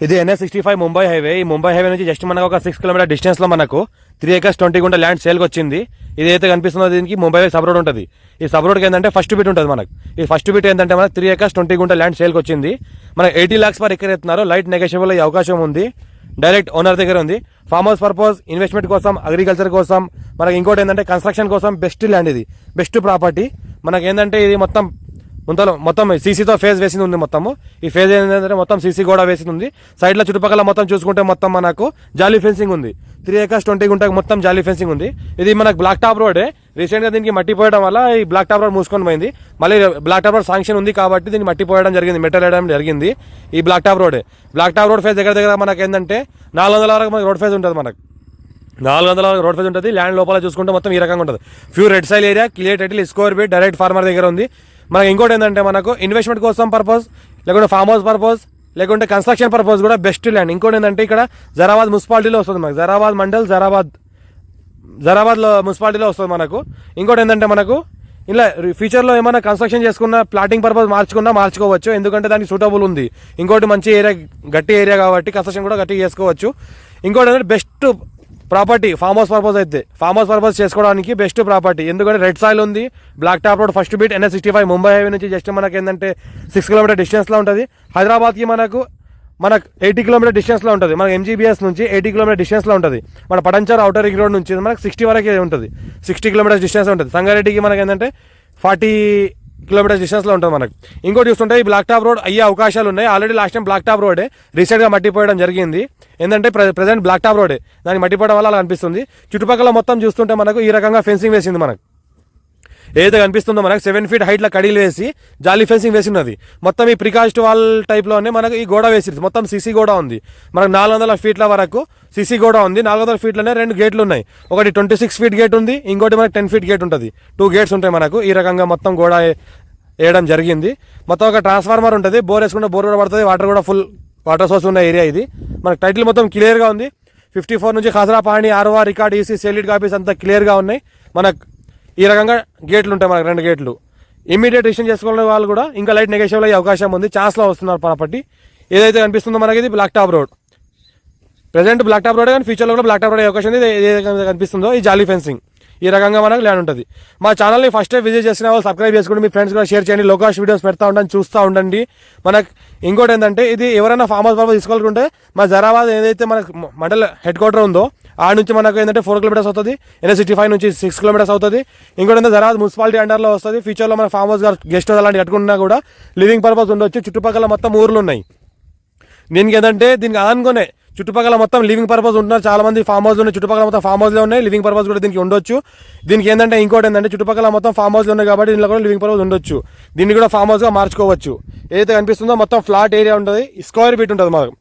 ఇది NH65 Mumbai highway. ఈ Mumbai highway నుంచి జస్ట్ మనకు ఒక 6 కిలోమీటర్ డిస్టెన్స్ లో మనకు 3 acres 20 గుంట ల్యాండ్ సేల్కి వచ్చింది. ఇది అయితే కనిపిస్తుందో దీనికి ముంబై సబ్ రోడ్ ఉంటుంది. ఈ సబ్ రోడ్కి ఏంటంటే ఫస్ట్ బిట్ ఉంటుంది మనకు. ఈ ఫస్ట్ బిట్ ఏంటంటే మనకు 3 acres 20 గుంట ల్యాండ్ సేల్కి వచ్చింది. మనకు 80 lakhs పర్ ఎకర్ ఎత్తున్నారు. లైట్ నెగోషియబుల్ అయ్యే అవకాశం ఉంది. డైరెక్ట్ ఓనర్ దగ్గర ఉంది. ఫార్మ్ హౌస్ పర్పస్, ఇన్వెస్ట్మెంట్ కోసం, అగ్రికల్చర్ కోసం, మనకి ఇంకోటి ఏంటంటే కన్స్ట్రక్షన్ కోసం బెస్ట్ ల్యాండ్. ఇది బెస్ట్ ప్రాపర్టీ. మనకి ఏంటంటే ఇది మొత్తం సీసీతో ఫేజ్ వేసింది ఉంది. మొత్తము ఈ ఫేజ్ ఏంటంటే మొత్తం సీసీ కూడా వేసింది ఉంది. సైడ్లో చుట్టుపక్కల మొత్తం చూసుకుంటే మొత్తం మనకు జాలీ ఫెన్సింగ్ ఉంది. 3 acres 20 గుంటకు మొత్తం జాలీ ఫెన్సింగ్ ఉంది. ఇది మనకు బ్లాక్ టాప్ రోడే. రీసెంట్గా దీనికి మట్టి పోయడం వల్ల ఈ బ్లాక్ టాప్ రోడ్ మూసుకొని పోయింది. మళ్ళీ బ్లాక్ టాప్ రోడ్ శాంక్షన్ ఉంది కాబట్టి దీన్ని మట్టి పోయడం జరిగింది, మెటల్ వేయడం జరిగింది. ఈ బ్లాక్ టాప్ రోడే. బ్లాక్ టాప్ రోడ్ ఫేజ్ దగ్గర మనకు ఏంటంటే 400 వరకు మనకు రోడ్ ఫేజ్ ఉంటుంది. మనకు 400 రోడ్ ఫేజ్ ఉంటుంది. ల్యాండ్ లోపల చూసుకుంటే మొత్తం ఈ రకంగా ఉంటుంది. Few red soil area, clear title, square bit, direct farmer దగ్గర ఉంది. మనకి ఇంకోటి ఏంటంటే మనకు ఇన్వెస్ట్మెంట్ కోసం పర్పస్, లేకుంటే ఫార్మ్ హౌస్ పర్పస్, లేకుంటే కన్స్ట్రక్షన్ పర్పస్ కూడా బెస్ట్ ల్యాండ్. ఇంకోటి ఏంటంటే ఇక్కడ జరాబాద్ మున్సిపాలిటీలో వస్తుంది. మనకు జరాబాద్ మండల్, జరాబాద్లో మున్సిపాలిటీలో వస్తుంది మనకు. ఇంకోటి ఏంటంటే మనకు ఇలా ఫ్యూచర్లో ఏమైనా కన్స్ట్రక్షన్ చేసుకున్న, ప్లాటింగ్ పర్పస్ మార్చుకోవచ్చు. ఎందుకంటే దానికి సూటబుల్ ఉంది. ఇంకోటి మంచి ఏరియా, గట్టి ఏరియా కాబట్టి కన్స్ట్రక్షన్ కూడా గట్టిగా చేసుకోవచ్చు. ఇంకోటి ఏంటంటే best property farm house purpose అయితే, ఫార్మ్ హౌస్ పర్పస్ చేసుకోవడానికి బెస్ట్ ప్రాపర్టీ. ఎందుకంటే రెడ్ సాయిల్ ఉంది, black top road, first bit, NH65 Mumbai highway నుంచి జస్ట్ మనకి ఏంటంటే 6 కిలోమీటర్ డిస్టెన్స్లో ఉంటుంది. హైదరాబాద్కి మనకు 80 కిలోమీటర్ డిస్టెన్స్లో ఉంటుంది. మనకు MGBS నుంచి 80 కిలోమీటర్ డిస్టెన్స్లో ఉంటుంది. మన పడంచార్ అవుటర్ రింగ్ రోడ్ నుంచి మనకు 60 వరకే ఉంటుంది. 60 కిలోమీటర్స్ డిస్టెన్స్ ఉంటుంది. సంగారెడ్డికి మనకి ఏంటంటే 40 కిలోమీటర్స్ డిస్టెన్స్లో ఉంటుంది మనకు. ఇంకోటి చూస్తుంటే ఈ బ్లాక్ టాప్ రోడ్ అయ్యే అవకాశాలు ఉన్నాయి. Already last time black top రోడే రీసెంట్గా మట్టిపోయడం జరిగింది. ఏంటంటే ప్రజెంట్ బ్లాక్ టాప్ రోడే దానికి మట్టిపోవడం వల్ల అలా అనిపిస్తుంది. చుట్టుపక్కల మొత్తం చూస్తుంటే మనకు ఈ రకంగా ఫెన్సింగ్ వేసింది. మనకు ఏదైతే కనిపిస్తుందో మనకు 7 feet హైట్లో కడీలు వేసి జాలీ ఫెన్సింగ్ వేసినది. మొత్తం ఈ ప్రికాస్ట్ వాల్ టైప్లోనే మనకు ఈ గోడ వేసింది. మొత్తం సీసీ గోడ ఉంది. మనకు 400 feet వరకు సీసీ గోడ ఉంది. 400 feetలోనే 2 గేట్లు ఉన్నాయి. ఒకటి 26 feet గేట్ ఉంది, ఇంకోటి మనకు 10 feet గేట్ ఉంటుంది. 2 gates ఉంటాయి మనకు. ఈ రకంగా మొత్తం గోడ వేయడం జరిగింది. మొత్తం ఒక ట్రాన్స్ఫార్మర్ ఉంటుంది. బోర్ వేసుకుంటే బోర్ కూడా పడుతుంది. వాటర్ కూడా ఫుల్ వాటర్ సోర్స్ ఉన్న ఏరియా ఇది. మనకు టైటిల్ మొత్తం క్లియర్గా ఉంది. 54 నుంచి khasra pahani, ROR, record, EC, sale deed copies అంతా క్లియర్గా ఉన్నాయి. మనకు ఈ రకంగా గేట్లు ఉంటాయి. మనకు 2 గేట్లు. ఇమీడియట్ డిసిషన్ చేసుకోవాలనే వాళ్ళు కూడా ఇంకా లైట్ నెగోషియబుల్ అయ్యే అవకాశం ఉంది. ఛాన్స్లో వస్తున్నారు ప్రాపర్టీ. ఏదైతే కనిపిస్తుందో మనకి ఇది black top road. Present black top road కానీ ఫ్యూచర్లో కూడా బ్లాక్ టాప్ రోడ్ అయ్యే అవకాశం ఉంది. ఏదైతే కనిపిస్తుందో ఈ జాలీ ఫెన్సింగ్ ఈ రకంగా మనకు ల్యాండ్ ఉంటుంది. మా ఛానల్ని ఫస్ట్ టైం విజిట్ చేసిన వాళ్ళు సబ్స్క్రైబ్ చేసుకుంటే మీ ఫ్రెండ్స్ కూడా షేర్ చేయండి. లోకాష్ వీడియోస్ పెడతా ఉండండి, చూస్తూ ఉండండి. మనకు ఇంకోటి ఏంటంటే ఇది ఎవరైనా ఫార్మ్ హౌస్ పర్పస్ తీసుకోవాలనుకుంటే మా జరాబాద్ ఏదైతే మనకు మండల్ హెడ్ క్వార్టర్ ఉందో ఆ నుంచి మనకు ఏంటంటే 4 kilometers అవుతుంది. NH65 నుంచి 6 kilometers అవుతుంది. ఇంకోటి ఏంటంటే జరాబాద్ మున్సిపాలిటీ అండర్లో వస్తుంది. ఫ్యూచర్లో మన ఫార్మ్ హౌస్ గెస్ట్ హౌస్ అలాంటి కట్టుకున్నా కూడా లివింగ్ పర్పస్ ఉండొచ్చు. చుట్టుపక్కల మొత్తం ఊర్లు ఉన్నాయి. దీనికి ఏంటంటే దీనికి ఆనుకునే చుట్టుపక్కల మొత్తం లివింగ్ పర్పస్ ఉంటున్నారు. చాలా మంది ఫార్మ్ హౌస్ ఉన్నాయి. చుట్టుపక్కల మొత్తం ఫార్మ్ హౌస్లో ఉన్నాయి. లివింగ్ పర్పస్ కూడా దీనికి ఉండొచ్చు. దీనికి ఏంటంటే ఇంకోటి ఏంటంటే చుట్టుపక్కల మొత్తం ఫార్మ్ హౌస్లో ఉన్నాయి కాబట్టి దీనిలో కూడా లివింగ్ పర్పస్ ఉండొచ్చు. దీన్ని కూడా ఫార్మ్ హౌస్గా మార్చుకోవచ్చు. ఏదైతే కనిపిస్తుందో మొత్తం ఫ్లాట్ ఏరియా ఉంటుంది. స్క్వేర్ ఫీట్ ఉంటుంది. మాకు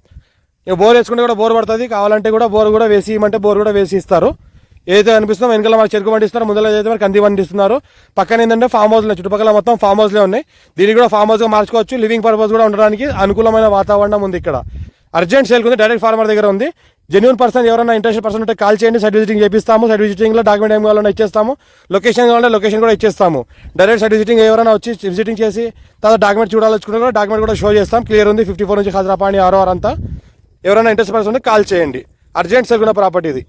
బోర్ వేసుకుంటే కూడా బోర్ పడుతుంది. కావాలంటే కూడా బోర్ కూడా వేసి ఇవ్వమంటే బోర్ కూడా వేసి ఇస్తారు. ఏదైతే కనిపిస్తుందో వెనకాల మాకు చెరుకు బండి ఇస్తున్నారు, ముందర ఏదైతే మనకి కంది బండి ఇస్తున్నారు. పక్కన ఏంటంటే ఫార్మ్ హౌస్లో చుట్టుపక్కల మొత్తం ఫార్మ్ హౌస్లే ఉన్నాయి. దీన్ని కూడా ఫార్మ్ హౌస్గా మార్చుకోవచ్చు. లివింగ్ పర్పస్ కూడా ఉండడానికి అనుకూలమైన వాతావరణం ఉంది. ఇక్కడ అర్జెంట్ సేల్ ఉంది. డైరెక్ట్ ఫార్మర్ దగ్గర ఉంది. జెన్యూన్ పర్సన్ ఎవరైనా ఇంట్రెస్ట్ పర్సన్ ఉంటే కాల్ చేయండి. సైట్ విజిటింగ్ చేపిస్తాము. సైట్ విజిటింగ్లో డాక్యుమెంట్ ఏం కావాలన్నా ఇచ్చేస్తాము. లొకేషన్ కావాలంటే లొకేషన్ కూడా ఇచ్చేస్తాము. డైరెక్ట్ సైట్ విజిటింగ్ ఎవరైనా వచ్చి విజిటింగ్ చేసి తర్వాత డాక్యుమెంట్ చూడాలనుకుంటే కూడా డాక్యుమెంట్ కూడా షో చేస్తాం. క్లియర్ ఉంది. 54 నుంచి ఖాజరాపాణి, ఆర్ఓఆర్ అంతా. ఎవరైనా ఇంట్రెస్ట్ పర్సన్ ఉంటే కాల్ చేయండి. అర్జెంట్ సేల్ ఉన్న ప్రాపర్టీ ఇది.